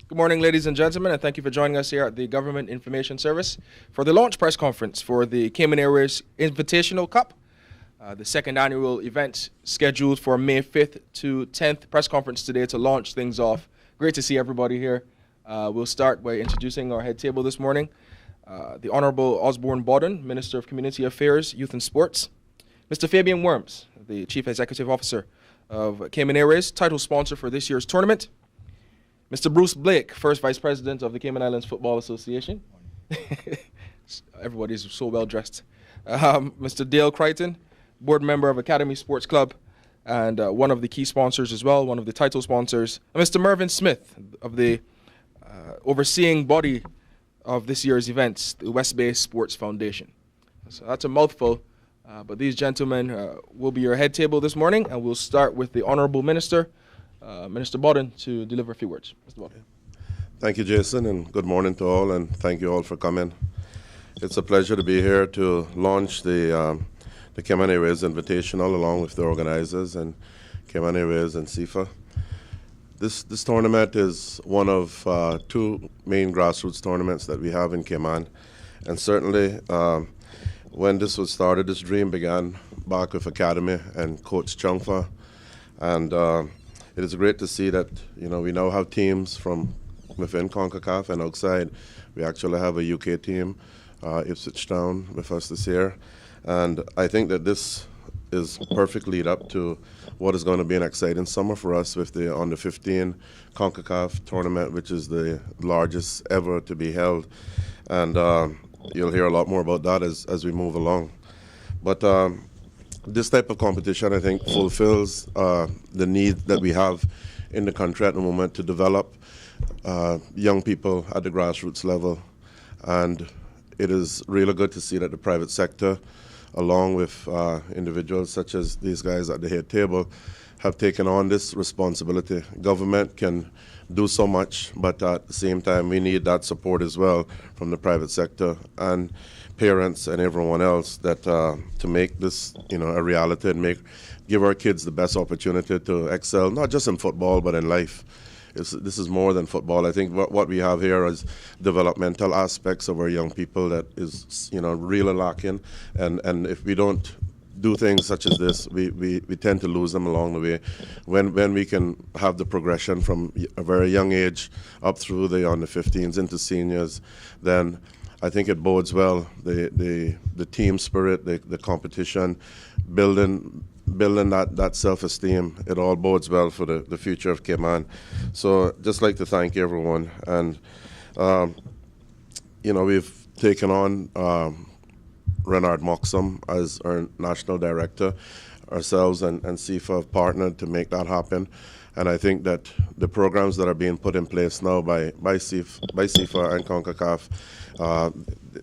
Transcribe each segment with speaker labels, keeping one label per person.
Speaker 1: Good morning, ladies and gentlemen, and thank you for joining us here at the Government Information Service for the launch press conference for the Cayman Airways Invitational Cup, the second annual event scheduled for May 5th to 10th. Press conference today to launch things off. Great to see everybody here. We'll start by introducing our head table this morning. The Honorable Osborne Bawden, Minister of Community Affairs, Youth and Sports. Mr. Fabian Worms, the Chief Executive Officer of Cayman Airways, title sponsor for this year's tournament. Mr. Bruce Blake, First Vice President of the Cayman Islands Football Association. Everybody's so well dressed. Mr. Dale Crichton, Board Member of Academy Sports Club, and one of the key sponsors as well, one of the title sponsors. And Mr. Mervyn Smith of the overseeing body of this year's events, the West Bay Sports Foundation. So that's a mouthful, but these gentlemen will be your head table this morning, and we'll start with the Honorable Minister, Minister Bawden, to deliver a few words. Mr. Bawden.
Speaker 2: Thank you, Jason, and good morning to all, and thank you all for coming. It's a pleasure to be here to launch the Cayman Airways Invitational along with the organizers and Cayman Airways and CIFA. This tournament is one of two main grassroots tournaments that we have in Cayman, and certainly when this was started, this dream began back with Academy and Coach Chungfa, and it is great to see that we now have teams from within CONCACAF and outside. We actually have a UK team, Ipswich Town, with us this year, and I think that this is perfect lead up to what is going to be an exciting summer for us with the Under 15 CONCACAF tournament, which is the largest ever to be held, and you'll hear a lot more about that as we move along. But this type of competition, I think, fulfills the need that we have in the country at the moment to develop young people at the grassroots level. And it is really good to see that the private sector, along with individuals such as these guys at the head table, have taken on this responsibility. Government can do so much, but at the same time, we need that support as well from the private sector and parents and everyone else that to make this a reality and give our kids the best opportunity to excel, not just in football but in life. This is more than football. I think what we have here is developmental aspects of our young people that is really lacking, and if we don't do things such as this, we tend to lose them along the way. When we can have the progression from a very young age up through the under 15s into seniors, then I think it bodes well. The team spirit, the competition, building that self-esteem, it all bodes well for the future of Cayman. So just like to thank everyone. And, we've taken on Renard Moxham as our national director. Ourselves and CIFA have partnered to make that happen. And I think that the programs that are being put in place now by CIFA and CONCACAF,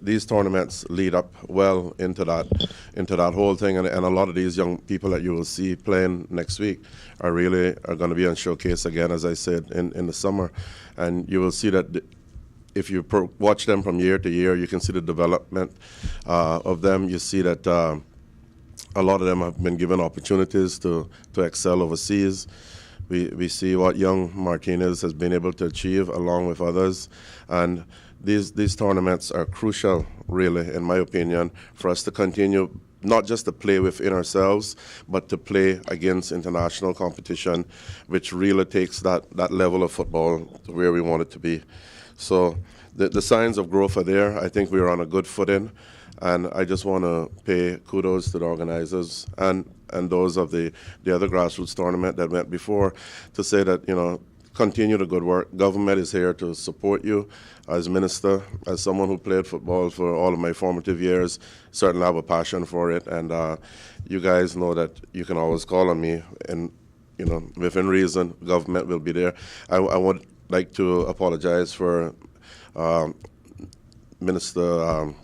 Speaker 2: these tournaments lead up well into that whole thing. And a lot of these young people that you will see playing next week are going to be on showcase again, as I said, in the summer. And you will see that if you watch them from year to year, you can see the development of them. You see that a lot of them have been given opportunities to excel overseas. We see what young Martinez has been able to achieve along with others. And these tournaments are crucial, really, in my opinion, for us to continue not just to play within ourselves, but to play against international competition, which really takes that level of football to where we want it to be. So the signs of growth are there. I think we're on a good footing, and I just want to pay kudos to the organizers and those of the other grassroots tournament that went before, to say that, continue the good work. Government is here to support you. As minister, as someone who played football for all of my formative years, certainly have a passion for it, and you guys know that you can always call on me, and within reason, government will be there. I would like to apologize for Minister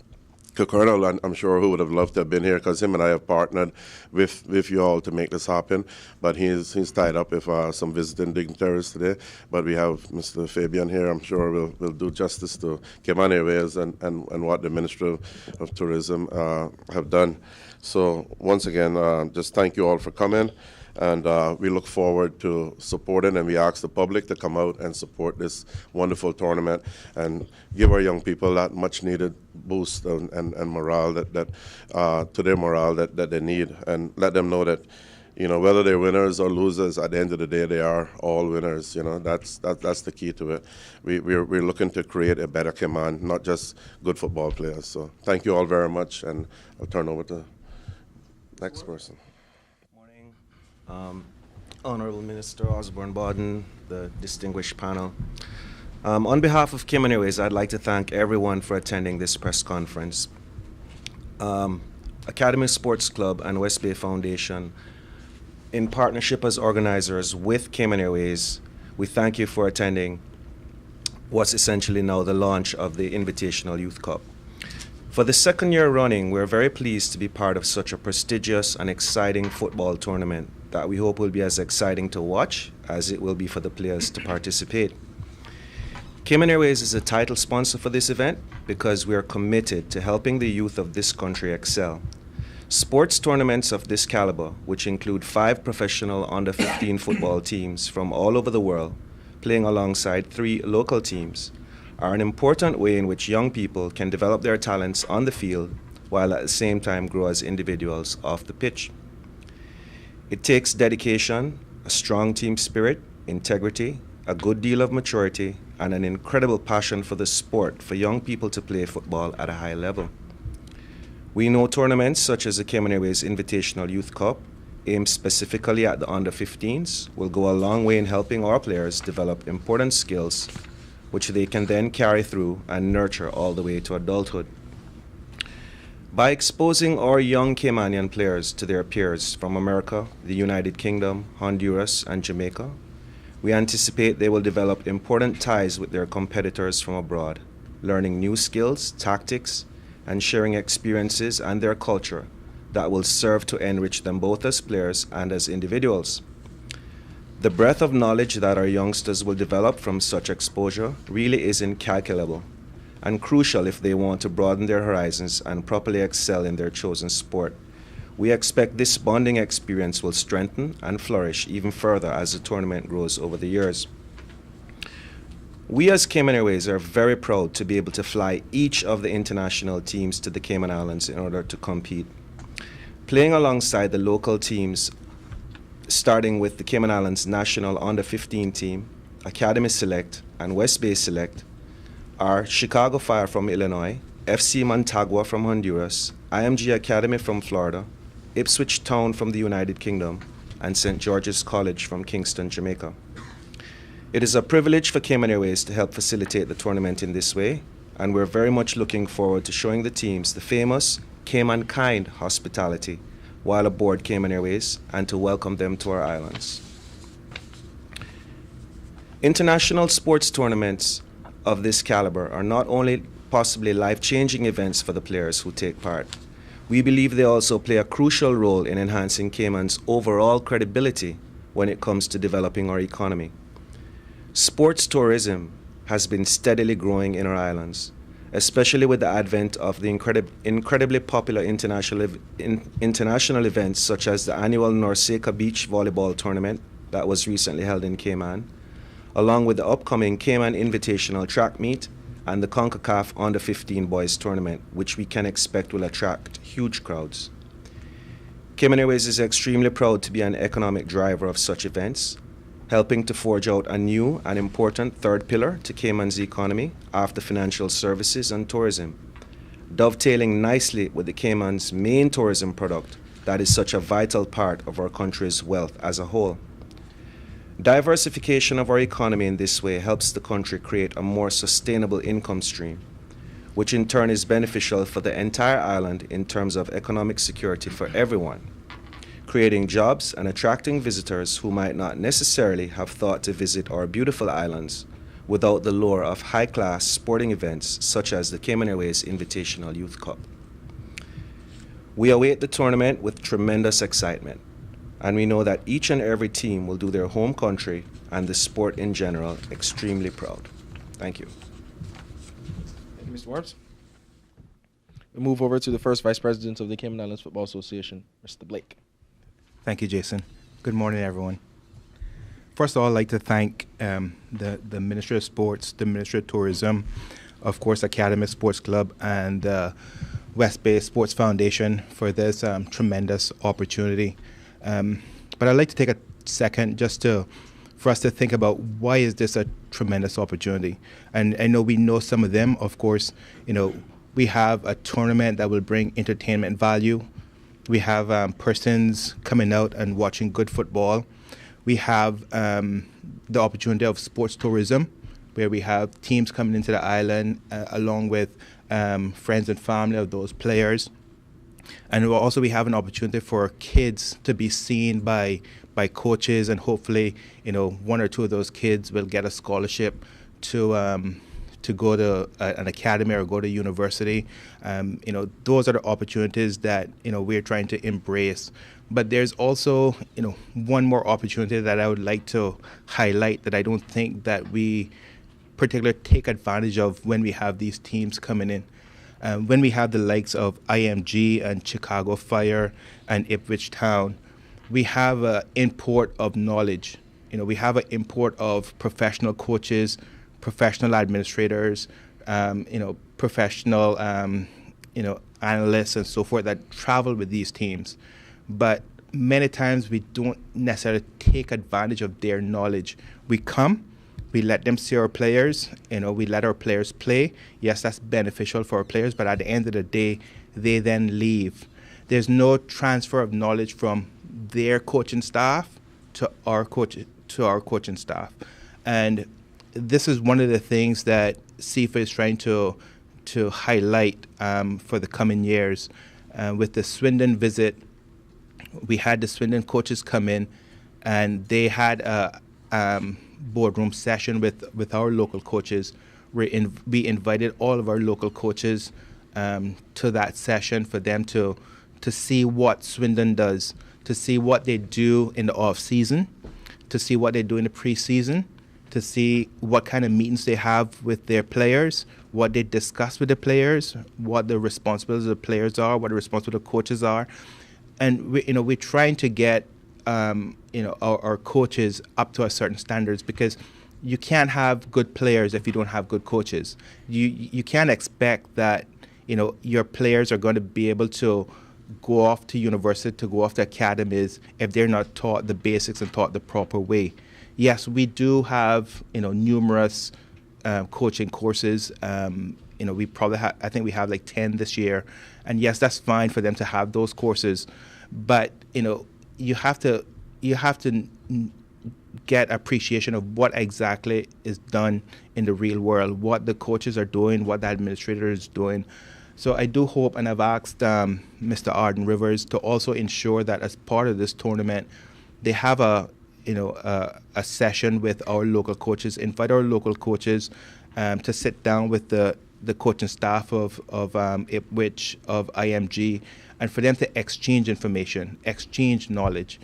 Speaker 2: Colonel, I'm sure, who would have loved to have been here, because him and I have partnered with you all to make this happen. But he's tied up with some visiting dignitaries today. But we have Mr. Fabian here. I'm sure will do justice to Cayman Airways and what the Ministry of Tourism have done. So once again, just thank you all for coming. And we look forward to supporting, and we ask the public to come out and support this wonderful tournament and give our young people that much needed boost and morale to their morale that they need, and let them know that, you know, whether they're winners or losers, at the end of the day, they are all winners. You know, that's the key to it. We're looking to create a better Cayman, not just good football players. So thank you all very much, and I'll turn over to the next person.
Speaker 3: Morning, Honorable Minister Osborne Bawden, the distinguished panel. On behalf of Cayman Airways, I'd like to thank everyone for attending this press conference. Academy Sports Club and West Bay Foundation, in partnership as organizers with Cayman Airways, we thank you for attending what's essentially now the launch of the Invitational Youth Cup. For the second year running, we're very pleased to be part of such a prestigious and exciting football tournament that we hope will be as exciting to watch as it will be for the players to participate. Cayman Airways is a title sponsor for this event because we are committed to helping the youth of this country excel. Sports tournaments of this caliber, which include 5 professional under-15 football teams from all over the world, playing alongside 3 local teams, are an important way in which young people can develop their talents on the field while at the same time grow as individuals off the pitch. It takes dedication, a strong team spirit, integrity, a good deal of maturity, and an incredible passion for the sport for young people to play football at a high level. We know tournaments such as the Cayman Airways Invitational Youth Cup, aimed specifically at the under-15s, will go a long way in helping our players develop important skills which they can then carry through and nurture all the way to adulthood. By exposing our young Caymanian players to their peers from America, the United Kingdom, Honduras, and Jamaica, we anticipate they will develop important ties with their competitors from abroad, learning new skills, tactics, and sharing experiences and their culture that will serve to enrich them both as players and as individuals. The breadth of knowledge that our youngsters will develop from such exposure really is incalculable and crucial if they want to broaden their horizons and properly excel in their chosen sport. We expect this bonding experience will strengthen and flourish even further as the tournament grows over the years. We as Cayman Airways are very proud to be able to fly each of the international teams to the Cayman Islands in order to compete. Playing alongside the local teams, starting with the Cayman Islands National Under-15 team, Academy Select, and West Bay Select, are Chicago Fire from Illinois, FC Montagua from Honduras, IMG Academy from Florida, Ipswich Town from the United Kingdom, and St. George's College from Kingston, Jamaica. It is a privilege for Cayman Airways to help facilitate the tournament in this way, and we're very much looking forward to showing the teams the famous Cayman Kind hospitality while aboard Cayman Airways and to welcome them to our islands. International sports tournaments of this caliber are not only possibly life-changing events for the players who take part, we believe they also play a crucial role in enhancing Cayman's overall credibility when it comes to developing our economy. Sports tourism has been steadily growing in our islands, especially with the advent of the incredibly popular international events such as the annual Norseca Beach Volleyball Tournament that was recently held in Cayman, along with the upcoming Cayman Invitational Track Meet and the CONCACAF Under-15 Boys Tournament, which we can expect will attract huge crowds. Cayman Airways is extremely proud to be an economic driver of such events, helping to forge out a new and important third pillar to Cayman's economy after financial services and tourism, dovetailing nicely with the Cayman's main tourism product that is such a vital part of our country's wealth as a whole. Diversification of our economy in this way helps the country create a more sustainable income stream, which in turn is beneficial for the entire island in terms of economic security for everyone, creating jobs and attracting visitors who might not necessarily have thought to visit our beautiful islands without the lure of high-class sporting events such as the Cayman Airways Invitational Youth Cup. We await the tournament with tremendous excitement, and we know that each and every team will do their home country and the sport in general extremely proud. Thank you.
Speaker 1: Thank you, Mr. Worms. We move over to the first Vice President of the Cayman Islands Football Association, Mr. Blake.
Speaker 4: Thank you, Jason. Good morning, everyone. First of all, I'd like to thank the Ministry of Sports, the Ministry of Tourism, of course, Academy Sports Club, and West Bay Sports Foundation for this tremendous opportunity. But I'd like to take a second just for us to think about why is this a tremendous opportunity. And I know we know some of them. Of course, we have a tournament that will bring entertainment value. We have persons coming out and watching good football. We have the opportunity of sports tourism, where we have teams coming into the island along with friends and family of those players. And we have an opportunity for kids to be seen by coaches, and hopefully, one or two of those kids will get a scholarship to go to an academy or go to university. Those are the opportunities that we're trying to embrace. But there's also one more opportunity that I would like to highlight that I don't think that we particularly take advantage of when we have these teams coming in. When we have the likes of IMG and Chicago Fire and Ipswich Town, we have an import of knowledge. We have an import of professional coaches, professional administrators, professional, analysts and so forth that travel with these teams. But many times we don't necessarily take advantage of their knowledge. We come, we let them see our players, we let our players play. Yes, that's beneficial for our players, but at the end of the day, they then leave. There's no transfer of knowledge from their coaching staff to our coaching staff. And this is one of the things that CIFA is trying to highlight for the coming years. With the Swindon visit, we had the Swindon coaches come in, and they had a boardroom session with our local coaches. We invited all of our local coaches to that session for them to see what Swindon does, to see what they do in the off season, to see what they do in the preseason, to see what kind of meetings they have with their players, what they discuss with the players, what the responsibilities of the players are, what the responsibilities of the coaches are. And we're trying to get our coaches up to a certain standards, because you can't have good players if you don't have good coaches. You can't expect that your players are going to be able to go off to university, to go off to academies, if they're not taught the basics and taught the proper way. Yes, we do have numerous coaching courses. We probably I think we have like 10 this year, and yes, that's fine for them to have those courses, but you have to get appreciation of what exactly is done in the real world, what the coaches are doing, what the administrator is doing. So I do hope, and I've asked Mr. Arden Rivers to also ensure that as part of this tournament, they have a session with our local coaches, invite our local coaches to sit down with the coaching staff of Ipswich, of IMG, and for them to exchange information, exchange knowledge.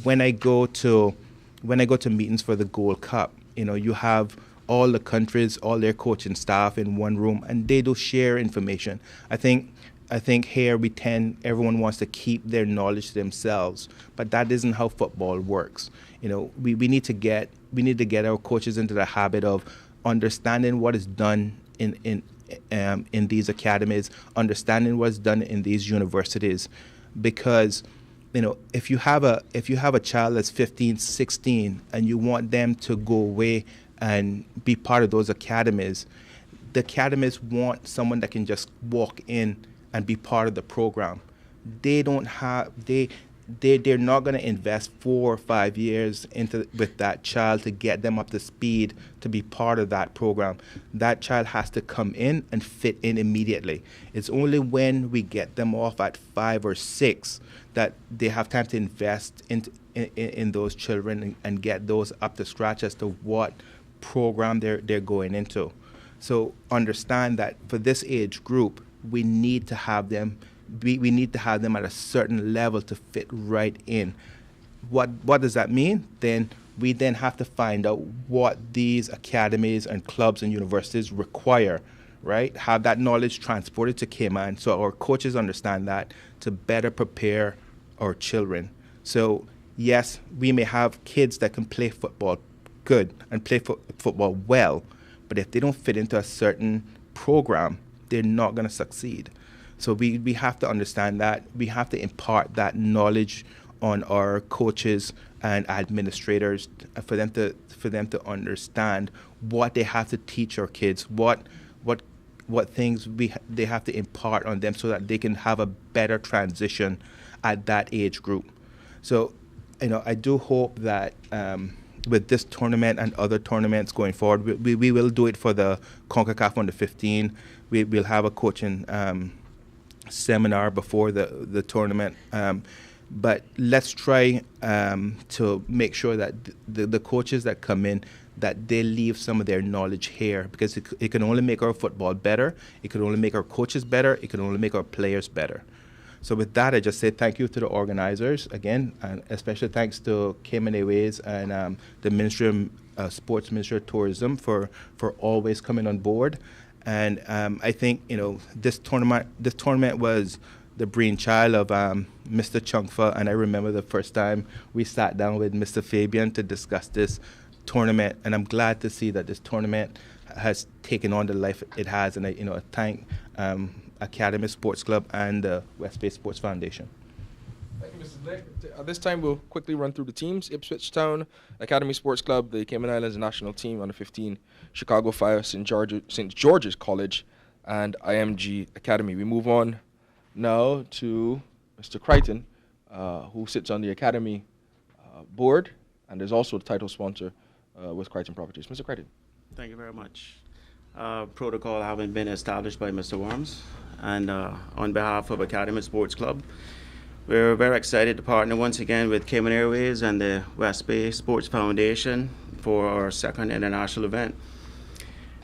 Speaker 4: When I go to meetings for the Gold Cup, you have all the countries, all their coaching staff in one room, and they do share information. I think here everyone wants to keep their knowledge to themselves, but that isn't how football works. We need to get our coaches into the habit of understanding what is done in these academies, understanding what's done in these universities, because if you have a child that's 15, 16, and you want them to go away and be part of those academies, the academies want someone that can just walk in and be part of the program. They're not going to invest 4 or 5 years with that child to get them up to speed to be part of that program. That child has to come in and fit in immediately. It's only when we get them off at 5 or 6 that they have time to invest in those children and get those up to scratch as to what program they're going into. So understand that for this age group, we need to have them. We need to have them at a certain level to fit right in. What does that mean? Then we have to find out what these academies and clubs and universities require, right? Have that knowledge transported to Cayman so our coaches understand that to better prepare our children. So yes, we may have kids that can play football good and play football well, but if they don't fit into a certain program, they're not going to succeed. So we have to understand that. We have to impart that knowledge on our coaches and administrators for them to understand what they have to teach our kids, what things they have to impart on them so that they can have a better transition at that age group. So, I do hope that with this tournament and other tournaments going forward, we will do it for the CONCACAF Under 15. We'll have a coaching seminar before the tournament. But let's try to make sure that the coaches that come in, that they leave some of their knowledge here, because it can only make our football better, it can only make our coaches better, it can only make our players better. So with that, I just say thank you to the organizers again, and especially thanks to Cayman Airways and the Ministry of Sports, Ministry of Tourism for always coming on board. And I think this tournament was the brainchild of Mr. Chunkfa, and I remember the first time we sat down with Mr. Fabian to discuss this tournament, and I'm glad to see that this tournament has taken on the life it has, and I thank Academy Sports Club and the West Bay Sports Foundation.
Speaker 1: Thank you, Mrs. Blake. At this time, we'll quickly run through the teams. Ipswich Town Academy Sports Club, the Cayman Islands national team, under 15, Chicago Fire, St. George's College, and IMG Academy. We move on now to Mr. Crichton, who sits on the Academy board and is also the title sponsor with Crichton Properties. Mr. Crichton.
Speaker 5: Thank you very much. Protocol having been established by Mr. Worms, and on behalf of Academy Sports Club, we're very excited to partner once again with Cayman Airways and the West Bay Sports Foundation for our second international event.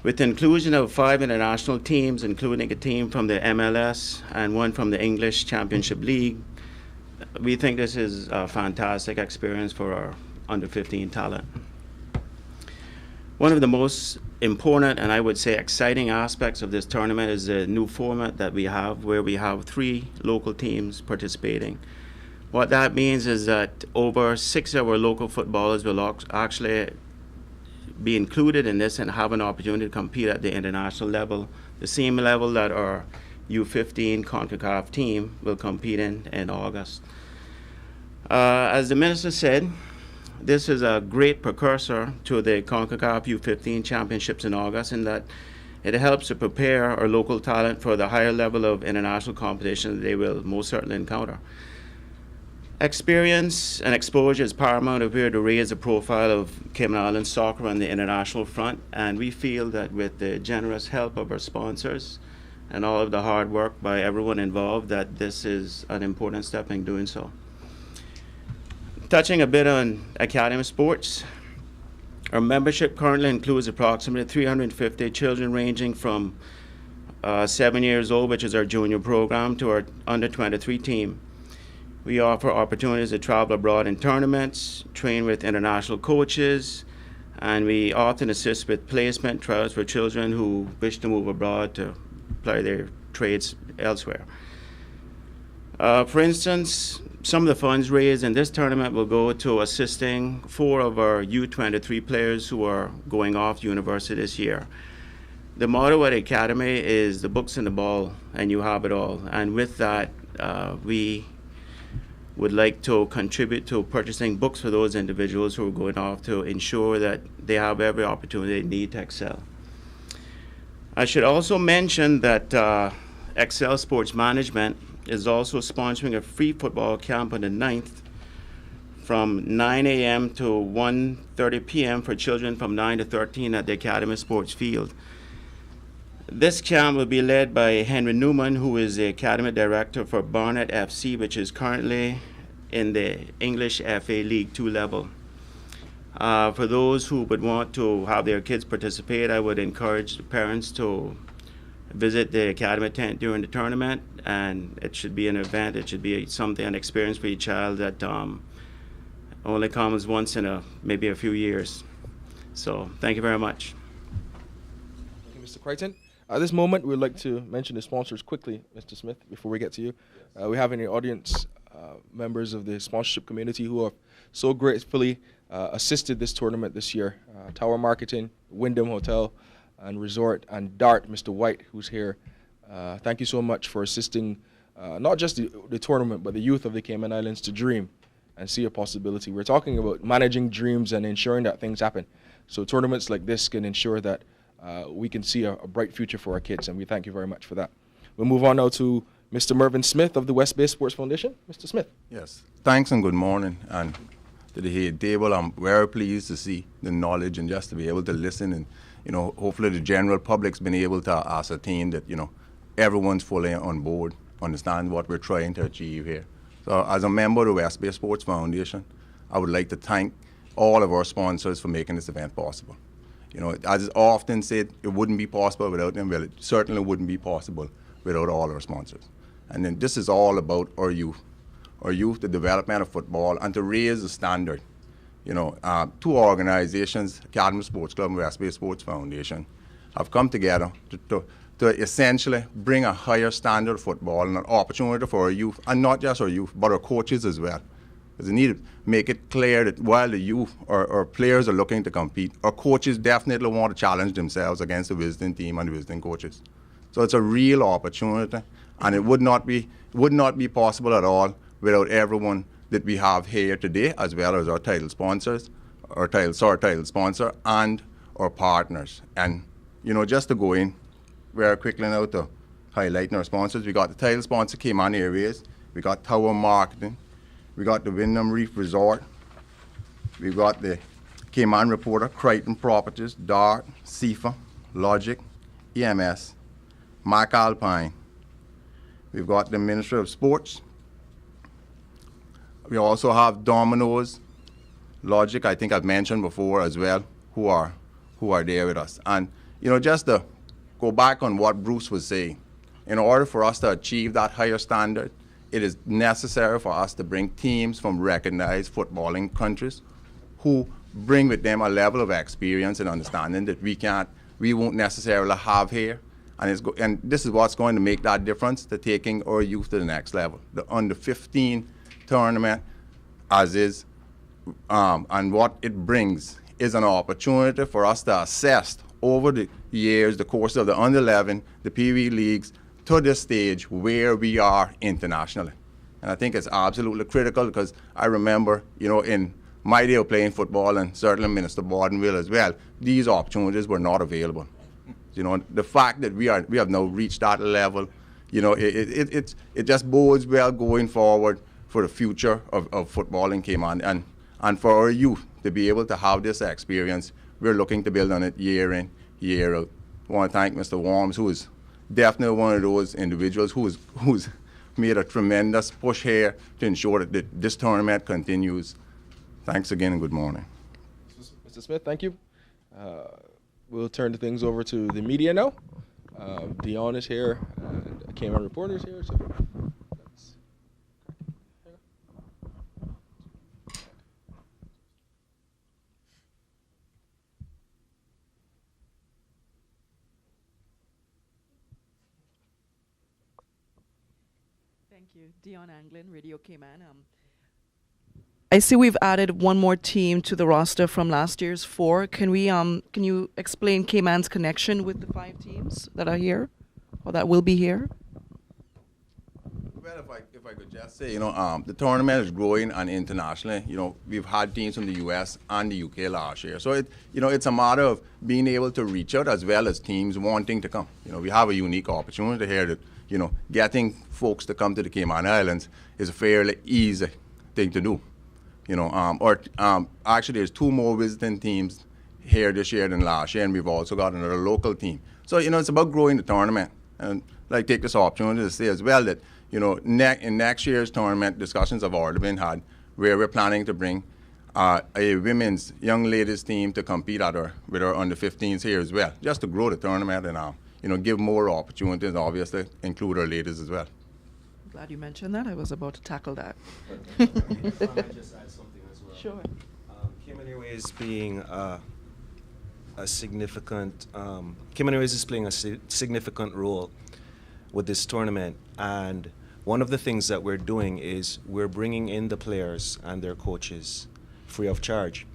Speaker 5: With the inclusion of 5 international teams, including a team from the MLS and one from the English Championship League, we think this is a fantastic experience for our under 15 talent. One of the most important and I would say exciting aspects of this tournament is the new format that we have, where we have 3 local teams participating. What that means is that over 6 of our local footballers will actually be included in this and have an opportunity to compete at the international level, the same level that our U15 CONCACAF team will compete in August. As the minister said, this is a great precursor to the CONCACAF U15 championships in August, in that it helps to prepare our local talent for the higher level of international competition they will most certainly encounter. Experience and exposure is paramount if we're to raise the profile of Cayman Islands soccer on the international front, and we feel that with the generous help of our sponsors and all of the hard work by everyone involved, that this is an important step in doing so. Touching a bit on Academy Sports, our membership currently includes approximately 350 children ranging from 7 years old, which is our junior program, to our under 23 team. We offer opportunities to travel abroad in tournaments, train with international coaches, and we often assist with placement trials for children who wish to move abroad to apply their trades elsewhere. For instance, some of the funds raised in this tournament will go to assisting 4 of our U23 players who are going off to university this year. The motto at the Academy is the books and the ball, and you have it all. And with that, we would like to contribute to purchasing books for those individuals who are going off to ensure that they have every opportunity they need to excel. I should also mention that Excel Sports Management is also sponsoring a free football camp on the 9th from 9 a.m. to 1:30 p.m. for children from 9 to 13 at the Academy Sports Field. This camp will be led by Henry Newman, who is the Academy Director for Barnet FC, which is currently in the English FA League 2 level. For those who would want to have their kids participate, I would encourage the parents to visit the Academy tent during the tournament, and it should be an event, it should be something, an experience for your child that only comes once in maybe a few years. So thank you very much.
Speaker 1: Thank you, Mr. Crichton. At this moment, we'd like to mention the sponsors quickly, Mr. Smith, before we get to you. We have in the audience members of the sponsorship community who have so gratefully assisted this tournament this year. Tower Marketing, Wyndham Hotel and Resort, and Dart, Mr. White, who's here. Thank you so much for assisting not just the tournament, but the youth of the Cayman Islands to dream and see a possibility. We're talking about managing dreams and ensuring that things happen. So tournaments like this can ensure that we can see a bright future for our kids, and we thank you very much for that. We'll move on now to Mr. Mervyn Smith of the West Bay Sports Foundation. Mr. Smith.
Speaker 6: Yes, thanks and good morning. And to the head table, I'm very pleased to see the knowledge and just to be able to listen, and hopefully the general public's been able to ascertain that everyone's fully on board, understand what we're trying to achieve here. So as a member of the West Bay Sports Foundation, I would like to thank all of our sponsors for making this event possible. As is often said, it wouldn't be possible without them. Well, it certainly wouldn't be possible without all our sponsors. And then this is all about our youth, the development of football, and to raise the standard. Two organizations, Academy Sports Club and West Bay Sports Foundation, have come together to essentially bring a higher standard of football and an opportunity for our youth, and not just our youth, but our coaches as well. Because we need to make it clear that while the youth or players are looking to compete, our coaches definitely want to challenge themselves against the visiting team and the visiting coaches. So it's a real opportunity, and it would not be possible at all without everyone that we have here today, as well as our title sponsors, title sponsor, and our partners. And just to go in very quickly now to highlighting our sponsors, we got the title sponsor Cayman Airways, we got Tower Marketing, we got the Wyndham Reef Resort, we got the Cayman Reporter, Crichton Properties, Dart, SIFA, Logic, EMS, Mac Alpine. We've got the Ministry of Sports. We also have Domino's, Logic, I think I've mentioned before as well, who are there with us. And just to go back on what Bruce was saying, in order for us to achieve that higher standard, it is necessary for us to bring teams from recognized footballing countries who bring with them a level of experience and understanding that we won't necessarily have here. And this is what's going to make that difference to taking our youth to the next level. The under 15 tournament, as is, and what it brings is an opportunity for us to assess over the years, the course of the under 11, the PV leagues, to this stage where we are internationally. And I think it's absolutely critical, because I remember, in my day of playing football, and certainly Minister Bordenville as well, these opportunities were not available. The fact that we have now reached that level, it just bodes well going forward for the future of football in Cayman, and for our youth to be able to have this experience. We're looking to build on it year in, year out. I want to thank Mr. Worms, who is definitely one of those individuals who's made a tremendous push here to ensure that this tournament continues. Thanks again and good morning.
Speaker 1: Mr. Smith, thank you. We'll turn things over to the media now. Dion is here, and Cayman Reporter is here. So
Speaker 7: Thank you. Dion Anglin, Radio Cayman. I see we've added one more team to the roster from last year's 4. Can you explain Cayman's connection with the 5 teams that are here, or that will be here?
Speaker 6: Well, if I could just say, the tournament is growing, and internationally, we've had teams from the U.S. and the U.K. last year. So it's a matter of being able to reach out, as well as teams wanting to come. We have a unique opportunity here that, getting folks to come to the Cayman Islands is a fairly easy thing to do. Actually, there's 2 more visiting teams here this year than last year, and we've also got another local team. So, it's about growing the tournament. And I'd take this opportunity to say as well that, in next year's tournament, discussions have already been had where we're planning to bring a women's young ladies team to compete with our under 15s here as well, just to grow the tournament and, give more opportunities, obviously, include our ladies as well.
Speaker 7: Glad you mentioned that. I was about to tackle that.
Speaker 3: If I might just add something as well.
Speaker 7: Sure.
Speaker 3: Cayman Airways being a significant, Cayman Airways is playing a significant role with this tournament, and one of the things that we're doing is we're bringing in the players and their coaches free of charge.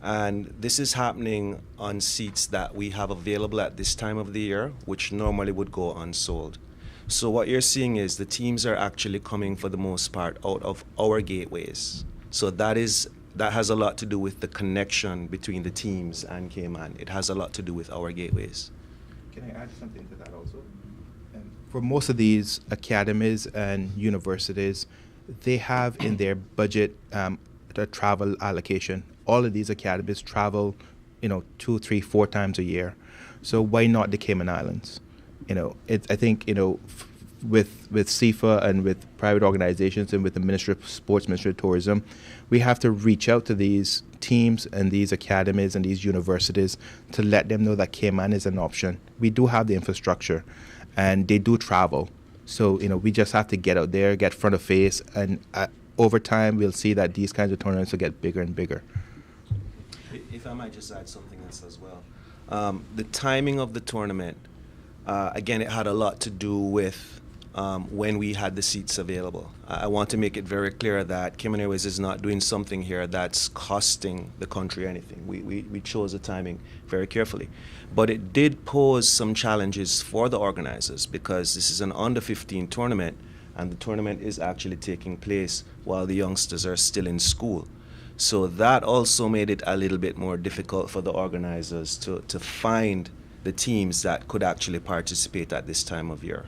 Speaker 3: And this is happening on seats that we have available at this time of the year, which normally would go unsold. So what you're seeing is the teams are actually coming for the most part out of our gateways. So that has a lot to do with the connection between the teams and Cayman. It has a lot to do with our gateways.
Speaker 4: Can I add something to that also? For most of these academies and universities, they have in their budget the travel allocation. All of these academies travel, 2, 3, 4 times a year. So why not the Cayman Islands? I think with CIFA and with private organizations and with the Ministry of Sports, Ministry of Tourism, we have to reach out to these teams and these academies and these universities to let them know that Cayman is an option. We do have the infrastructure, and they do travel. So we just have to get out there, get front of face, and over time we'll see that these kinds of tournaments will get bigger and bigger.
Speaker 3: If I might just add something else as well. The timing of the tournament, again, it had a lot to do with when we had the seats available. I want to make it very clear that Cayman Airways is not doing something here that's costing the country anything. We chose the timing very carefully. But it did pose some challenges for the organizers because this is an under-15 tournament, and the tournament is actually taking place while the youngsters are still in school. So that also made it a little bit more difficult for the organizers to find the teams that could actually participate at this time of year.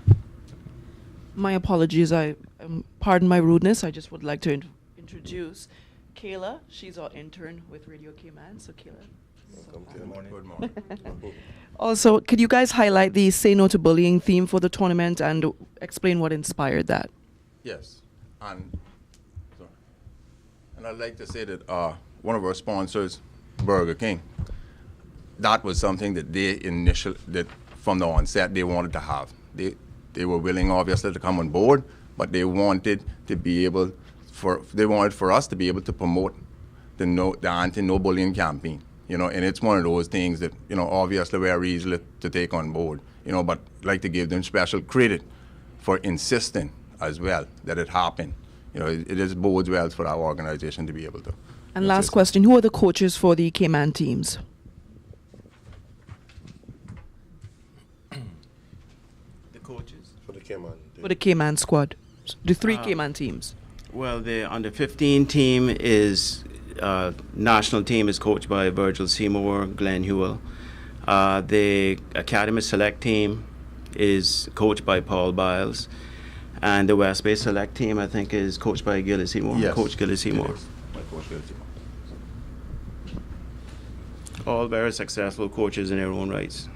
Speaker 7: My apologies. Pardon my rudeness. I just would like to introduce Kayla. She's our intern with Radio Cayman. So Kayla.
Speaker 2: Good morning.
Speaker 6: Good morning.
Speaker 7: Also, could you guys highlight the Say No to Bullying theme for the tournament and explain what inspired that?
Speaker 6: Yes, and I'd like to say that one of our sponsors, Burger King, that was something that that from the onset they wanted to have. They were willing, obviously, to come on board, but they wanted to be able for us to be able to promote the anti-no bullying campaign. And it's one of those things that, obviously very easily to take on board, but I'd like to give them special credit for insisting as well that it happened. It just bodes well for our organization to be able to.
Speaker 7: And last question, who are the coaches for the Cayman teams?
Speaker 5: The coaches?
Speaker 2: For the Cayman.
Speaker 7: For the Cayman squad, the 3 Cayman teams.
Speaker 5: Well, the under-15 team is national team is coached by Virgil Seymour, Glenn Hewell. The Academy Select team is coached by Paul Biles. And the West Bay Select team, I think, is coached by Gilly Seymour.
Speaker 6: Yes,
Speaker 5: Coach Gilly Seymour.
Speaker 6: My coach Gilly Seymour.
Speaker 5: All very successful coaches in their own rights.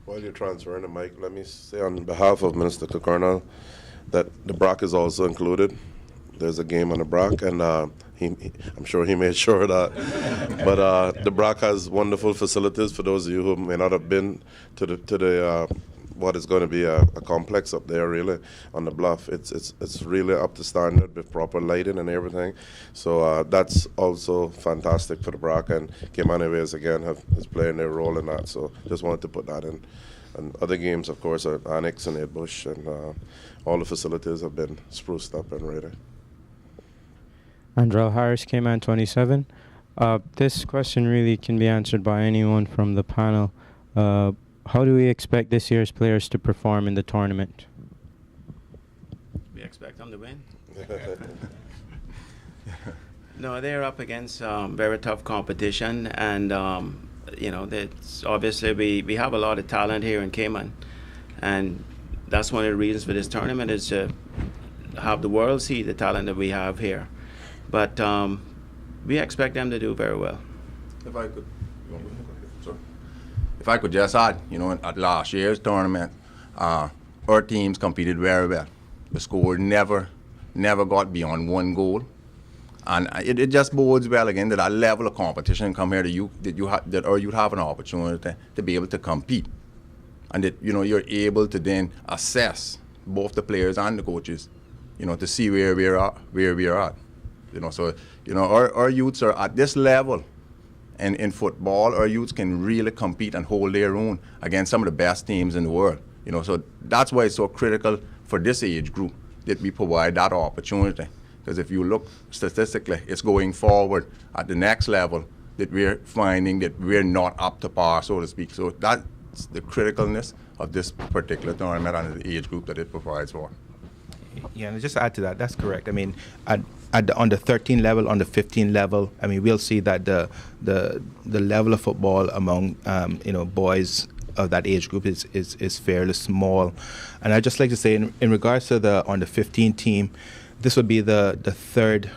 Speaker 2: While you're transferring the mic, let me say on behalf of Minister Colonel that the BRAC is also included. There's a game on the BRAC, and I'm sure he made sure of that. But the BRAC has wonderful facilities for those of you who may not have been to the what is going to be a complex up there, really, on the bluff. It's really up to standard with proper lighting and everything. So that's also fantastic for the BRAC, and Cayman Airways again is playing their role in that. So just wanted to put that in. And other games, of course, are Annex and Ed Bush, and all the facilities have been spruced up and ready.
Speaker 8: Andrel Harris, Cayman 27. This question really can be answered by anyone from the panel. How do we expect this year's players to perform in the tournament?
Speaker 5: We expect them to win. No, they're up against very tough competition, and that's obviously we have a lot of talent here in Cayman, and that's one of the reasons for this tournament is to have the world see the talent that we have here. But we expect them to do very well.
Speaker 6: If I could just add, at last year's tournament, our teams competed very well. The score never got beyond 1 goal, and it just bodes well again that that level of competition come here that you have an opportunity to be able to compete, and that you're able to then assess both the players and the coaches, to see where we are at. So our youths are at this level. And in football, our youths can really compete and hold their own against some of the best teams in the world. So that's why it's so critical for this age group that we provide that opportunity Because if you look statistically, it's going forward at the next level that we're finding that we're not up to par, so to speak. So that's the criticalness of this particular tournament and the age group that it provides for.
Speaker 4: Yeah, and just to add to that, that's correct. I mean, on the 13 level, on the 15 level, I mean, we'll see that the level of football among boys of that age group is fairly small. And I'd just like to say, in regards to the 15 team, this would be the third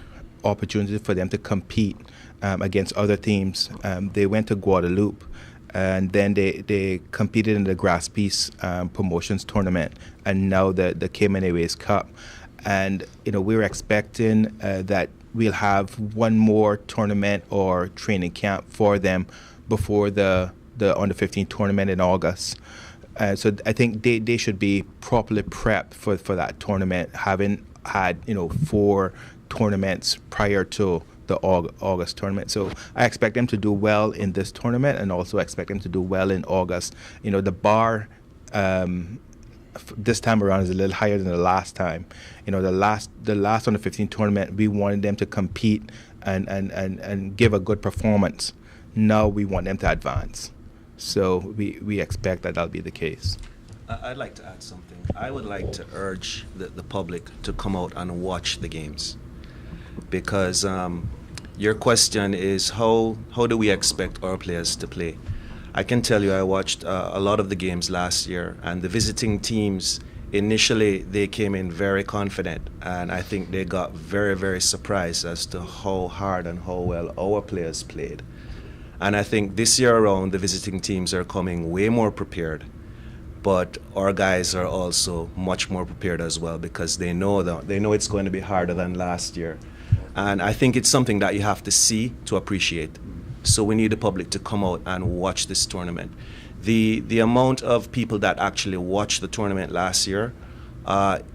Speaker 4: opportunity for them to compete against other teams. They went to Guadeloupe, and then they competed in the Grass Peace Promotions Tournament, and now the Cayman Airways Cup. And we're expecting that we'll have one more tournament or training camp for them before the under 15 tournament in August. So I think they should be properly prepped for that tournament, having had 4 tournaments prior to the August tournament. So I expect them to do well in this tournament, and also expect them to do well in August. The bar this time around is a little higher than the last time. The last under 15 tournament, we wanted them to compete and give a good performance. Now we want them to advance. So we expect that that'll be the case.
Speaker 3: I'd like to add something. I would like to urge the public to come out and watch the games, because your question is how do we expect our players to play? I can tell you I watched a lot of the games last year, and the visiting teams, initially they came in very confident, and I think they got very, very surprised as to how hard and how well our players played. And I think this year around, the visiting teams are coming way more prepared, but our guys are also much more prepared as well, because they know it's going to be harder than last year. And I think it's something that you have to see to appreciate. So we need the public to come out and watch this tournament. The amount of people that actually watched the tournament last year,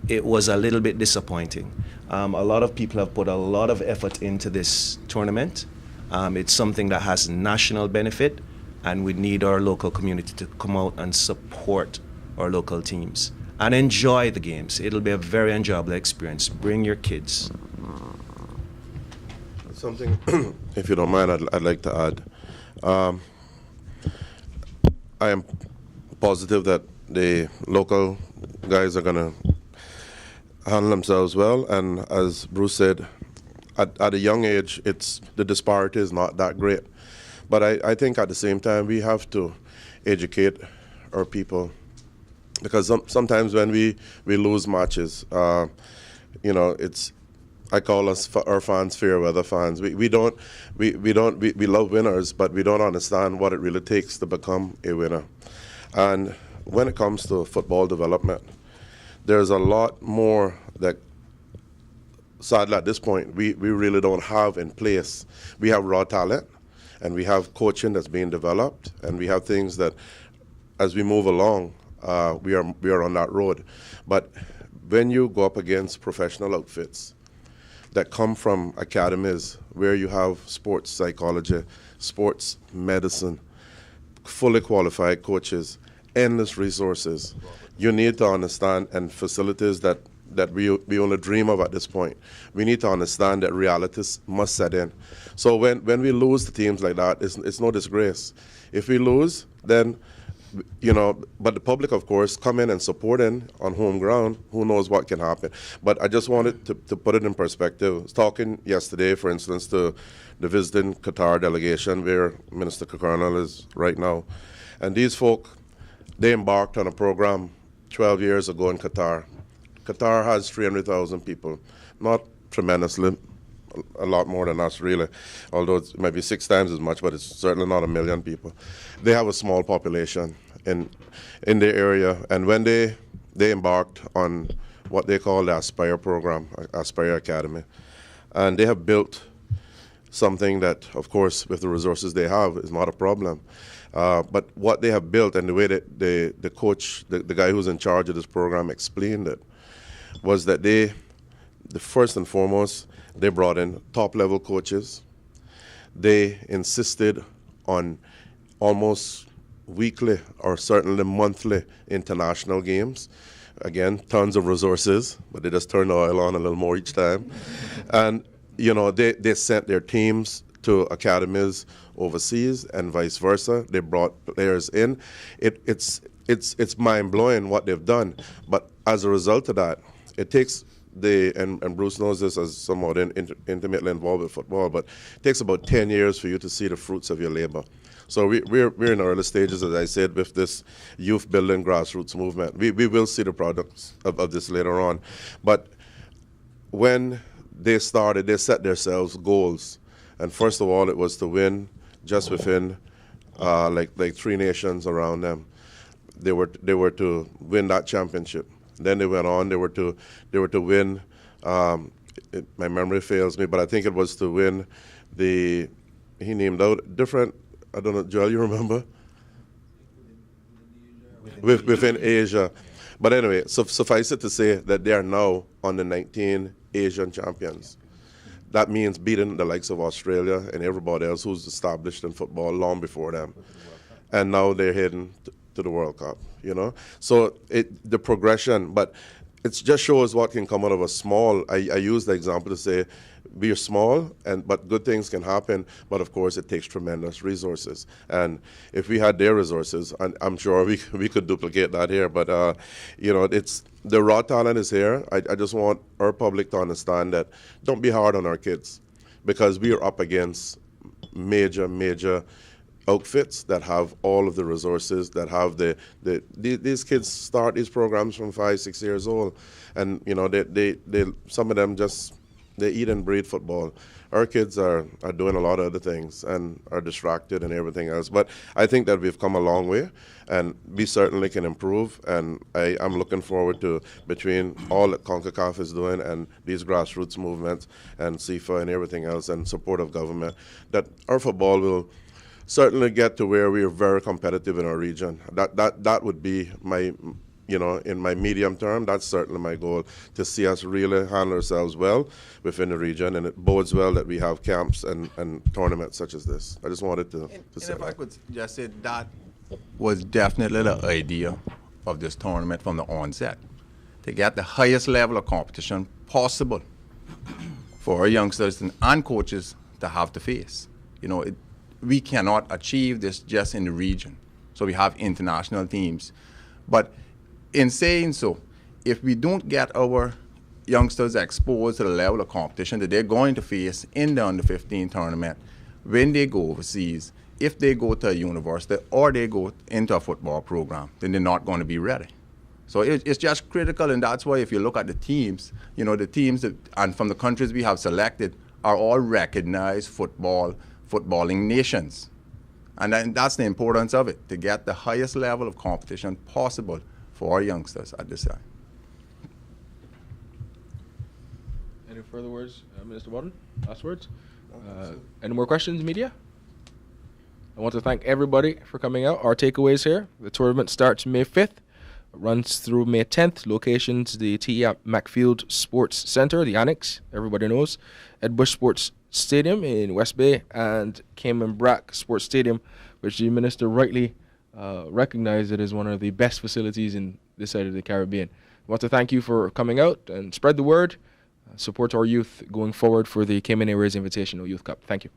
Speaker 3: it was a little bit disappointing. A lot of people have put a lot of effort into this tournament. It's something that has national benefit, and we need our local community to come out and support our local teams and enjoy the games. It'll be a very enjoyable experience. Bring your kids.
Speaker 2: Something, if you don't mind, I'd like to add. I am positive that the local guys are going to handle themselves well, and as Bruce said, at a young age, the disparity is not that great. But I think at the same time, we have to educate our people, because sometimes when we lose matches, I call our fans fair weather fans. We love winners, but we don't understand what it really takes to become a winner. And when it comes to football development, there's a lot more that, sadly at this point, we really don't have in place. We have raw talent, and we have coaching that's being developed, and we have things that, as we move along, we are on that road. But when you go up against professional outfits that come from academies where you have sports psychology, sports medicine, fully qualified coaches, endless resources, you need to understand, and facilities that we only dream of at this point. We need to understand that realities must set in. So when we lose to teams like that, it's no disgrace. If we lose, then, but the public, of course, come in and support in on home ground. Who knows what can happen? But I just wanted to put it in perspective. I was talking yesterday, for instance, to the visiting Qatar delegation, where Minister Colonel is right now. And these folk, they embarked on a program 12 years ago in Qatar. Qatar has 300,000 people, not tremendously, a lot more than us, really, although it might be 6 times as much, but it's certainly not 1 million people. They have a small population in their area, and when they embarked on what they call the Aspire program, Aspire Academy, and they have built something that, of course, with the resources they have, is not a problem. But what they have built, and the way that the coach, the guy who's in charge of this program, explained it, was that the first and foremost, they brought in top-level coaches. They insisted on almost weekly or certainly monthly international games. again, tons of resources, but they just turn the oil on a little more each time. And, you know, they sent their teams to academies overseas and vice versa. They brought players in. It's mind-blowing what they've done. But as a result of that, it takes and Bruce knows this as somewhat intimately involved with football, but it takes about 10 years for you to see the fruits of your labor. So we're in early stages, as I said, with this youth building grassroots movement. We will see the products of this later on. But when they started, they set themselves goals. And first of all, it was to win just within like 3 nations around them. They were to win that championship. Then they went on. They were to win. My memory fails me, but I think it was to win he named out different. I don't know, Joel, you remember? Within Asia. But anyway, suffice it to say that they are now on the 19 Asian champions. That means beating the likes of Australia and everybody else who's established in football long before them. And now they're heading to the World Cup, you know? So the progression, but it just shows what can come out of a small, I use the example to say, we are small, but good things can happen, but of course it takes tremendous resources. And if we had their resources, I'm sure we could duplicate that here, but you know, the raw talent is here. I just want our public to understand that don't be hard on our kids, because we are up against major outfits that have all of the resources, that have these kids start these programs from 5-6 years old, and you know they some of them just they eat and breathe football. Our kids are doing a lot of other things and are distracted and everything else. But I think that we've come a long way, and we certainly can improve. And I'm looking forward to, between all that CONCACAF is doing and these grassroots movements and CIFA and everything else and support of government, that our football will certainly get to where we are very competitive in our region. That would be my, you know, in my medium term, that's certainly my goal, to see us really handle ourselves well within the region, and it bodes well that we have camps and tournaments such as this. I just wanted to say
Speaker 6: if I could just say, that was definitely the idea of this tournament from the onset, to get the highest level of competition possible for our youngsters and coaches to have to face. You know, we cannot achieve this just in the region. So we have international teams. But in saying so, if we don't get our youngsters exposed to the level of competition that they're going to face in the under-15 tournament, when they go overseas, if they go to a university or they go into a football program, then they're not going to be ready. So it's just critical, and that's why if you look at the teams, you know, the teams and from the countries we have selected are all recognized footballing nations. And that's the importance of it, to get the highest level of competition possible for our youngsters at this time.
Speaker 1: Any further words, Minister Walton? Last words? Any more questions, media? I want to thank everybody for coming out. Our takeaways here: the tournament starts May 5th, runs through May 10th. Locations: the T.E. Macfield Sports Centre, the Annex, everybody knows, Ed Bush Sports Stadium in West Bay, and Cayman Brack Sports Stadium, which the Minister rightly recognized it as one of the best facilities in this side of the Caribbean. I want to thank you for coming out and spread the word. Support our youth going forward for the Cayman Airways Invitational Youth Cup. Thank you.